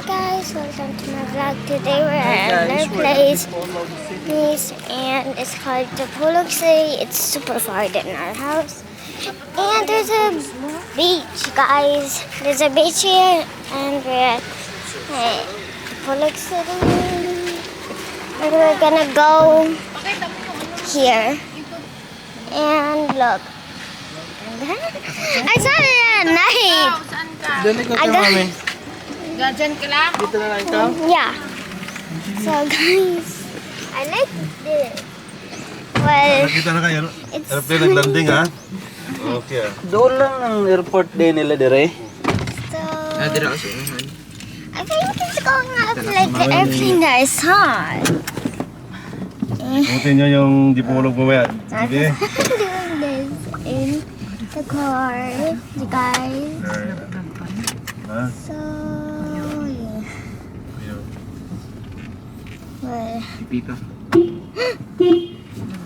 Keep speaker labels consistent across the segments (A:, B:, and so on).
A: Hi guys, welcome to my vlog. Today we're at another place, and it's called Dipolog City. It's super far than our house. And there's a beach, guys. There's a beach here, and we're at Dipolog City. And we're gonna go here. And look. I saw it at night.
B: Doon ikaw ka, mami.
C: Diyan ka lang?
B: Dito na lang ikaw?
A: Yeah. So guys, I like this. Well,
D: Nakita na kayo?
A: it's
D: Airplane nag-landing ha? Okay ah.
B: Doon lang ang airport din nila dire.
A: so.
B: Dire ako sa unahan.
A: I think it's going up like the airplane that I saw.
D: Buti nyo yung Dipolog mamaya.
A: I'm
D: Sige.
A: doing this in the car, you guys.
D: Ha?
A: So yeah. Well,
B: Pika.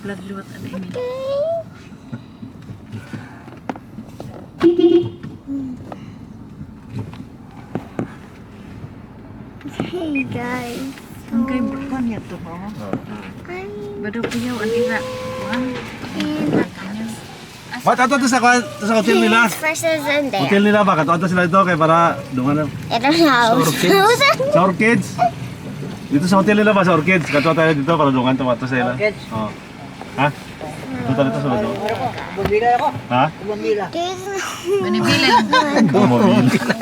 C: Vlog luwat ano yun.
A: hey guys.
C: Ang kay bukan niya to ba? Bado punya ang ira. Wang.
D: What? Ato sa hotel nila?
A: First is in there.
D: Hotel nila ba? Ato sila ito kay para doon na.
A: I don't know.
D: Sa Orchids? Dito sa hotel nila ba? Sa Orchids? Kato tayo dito para doon to sa ila.
B: Orchids?
D: Oo. Ha? Dito dito sa loob.
B: Bumila ako.
D: Ha?
B: Bumila.
C: Manibilan.
D: Gumamila.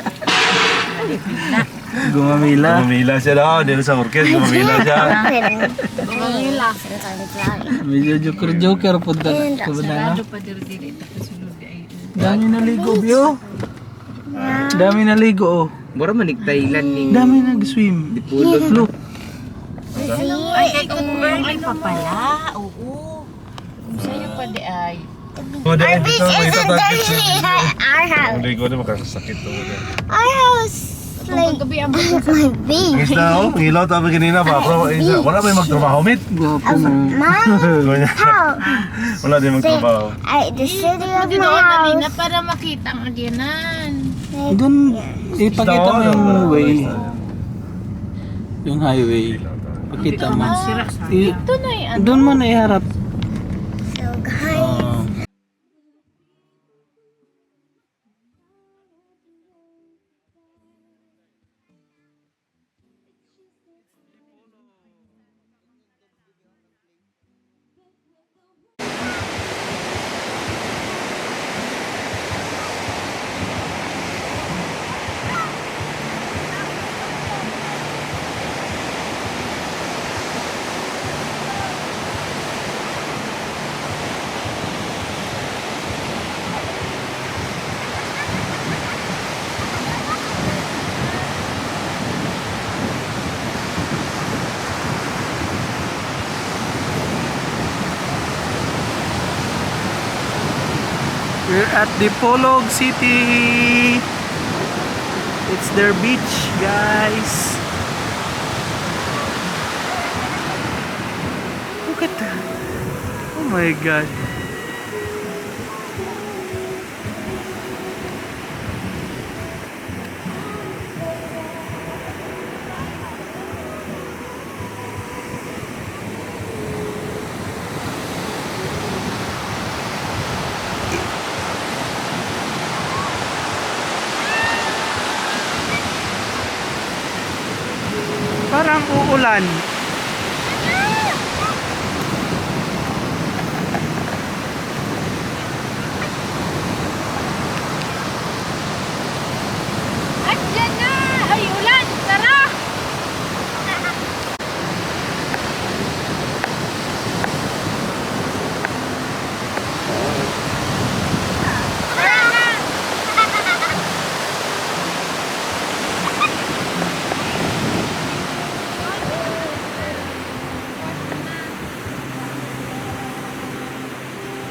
B: Gumamila.
D: Gumamila siya daw. Dito sa Orchids, gumamila siya.
B: Medyo joker po da.
C: Sarado pa diri tapos sulod ay.
B: Dami naligo, Bio. Dami naligo, oh.
E: Mura manig Thailand ning
B: Dami nag-swim.
E: Dipolog.
B: Look.
C: Ay kay kung ay pa pala. Oo. Sa'yo pa di ay.
D: Our
A: Our beach isn't there here. Our house.
D: Hindi ko na makasasakit to.
A: Our house. Like,
C: Gabi ang
A: my beach.
D: Isda oh, ilaw tabi kanina ba? Pero wala ba yung magtrabaho, mit?
B: Gwapo mo.
A: Mom, how?
D: Wala din magtrabaho.
A: The city of
C: Dito
A: my
C: kanina
A: house.
C: para makita ang agyanan.
B: Doon, ipakita mo yung way. Yung highway. Pakita mo.
C: Sira sa.
B: I-
C: Ito na yan.
B: Doon mo na iharap.
A: So guys,
B: We're at Dipolog City. It's their beach, guys. Look at that. Oh my god. Parang uulan.
C: Andiyan na! Ay, ulan! Tara!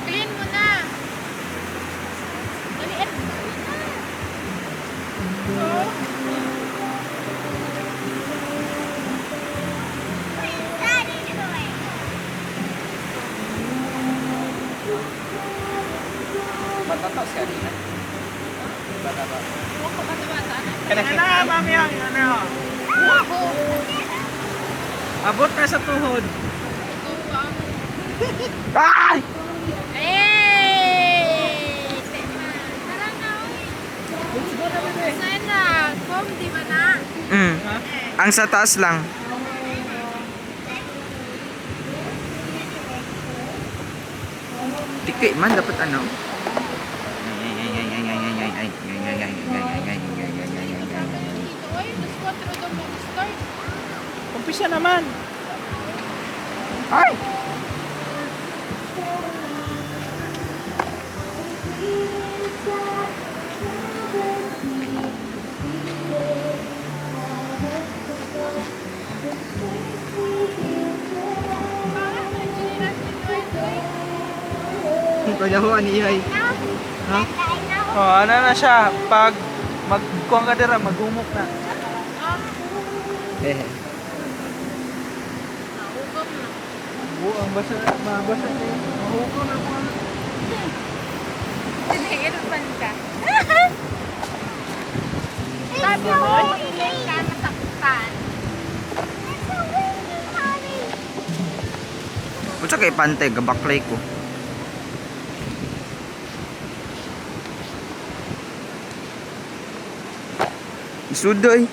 C: Clean mo na! Dalian mo na!
E: Matatas kanina.
B: Ano na, mami? Ano?
E: Abot na sa tuhod. Ay! Mm. Ang sa taas lang. Tiki man dapat ano?
B: Umpisa naman.
E: Ay! Kaya mo ani ay. Ha?
B: Oh, ano na siya? Pag magkuhan ka dira, magumok na.
E: Eh.
B: Ang basa, mabasa na yun. Mahugaw na mga.
A: Sabi mo, ilan ka masaktan.
E: Unsa kay pante gabaklay ko. Isudoy.